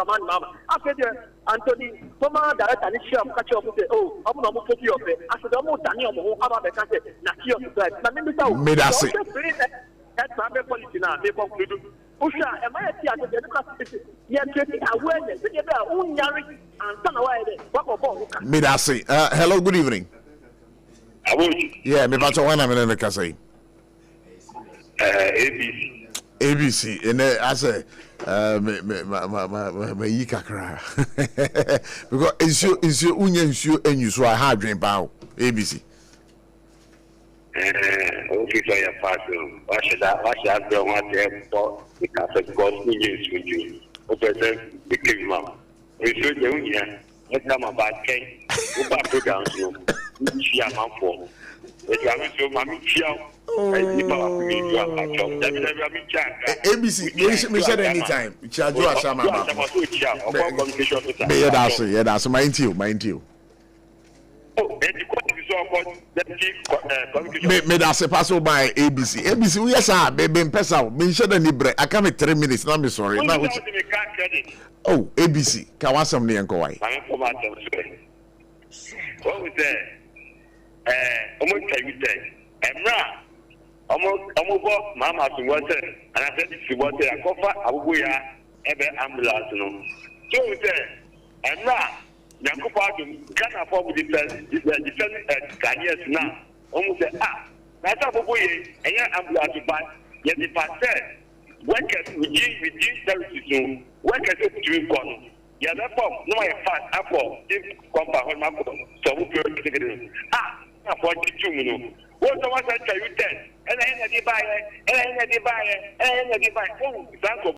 mama. I said, Anthony, former director, and share of catch up with oh, I'm not going to be of it. I said, I'm not Daniel, about the country, not here. Made us say. That's my policy now. They conclude. Usha, am I a theater? Yes, awareness. They are own Yari and some away. Made us say. Hello, good evening. Yeah, me about one minute in the say. ABC, and I say, me yikakra. Because it's your union, and you so I have dream about ABC. Okay, so your partner. What should I do? What for? Because of God, we use with you. Okay, the king mom. We should do here. Let's come about cake. Go back to down to you. For. If you haven't so mommy, ABC, we said anytime. Charge you some about. Yeah, that's mind you. Oh, me that se pass by ABC we yes sir be pesa me share the libre I come 3 minutes now me sorry now oh ABC can want some near enko why what was that almost can you say emra almost mama to what and I said if you want to cover AUGUSTINE ebe ambulance no so we say emra Yankopadu Ghana for the defense Ghanaians now. Almost say, that's a boy, and you're ambulance by yet the pastor. Workers with G services, workers to be gone. Yeah, that's all. No, I fast apple, if compound Marco, so who could take it? I 42 minutes. What's the one that you 10? And I had the buyer, and I had the buyer, and I had the buyer. Oh,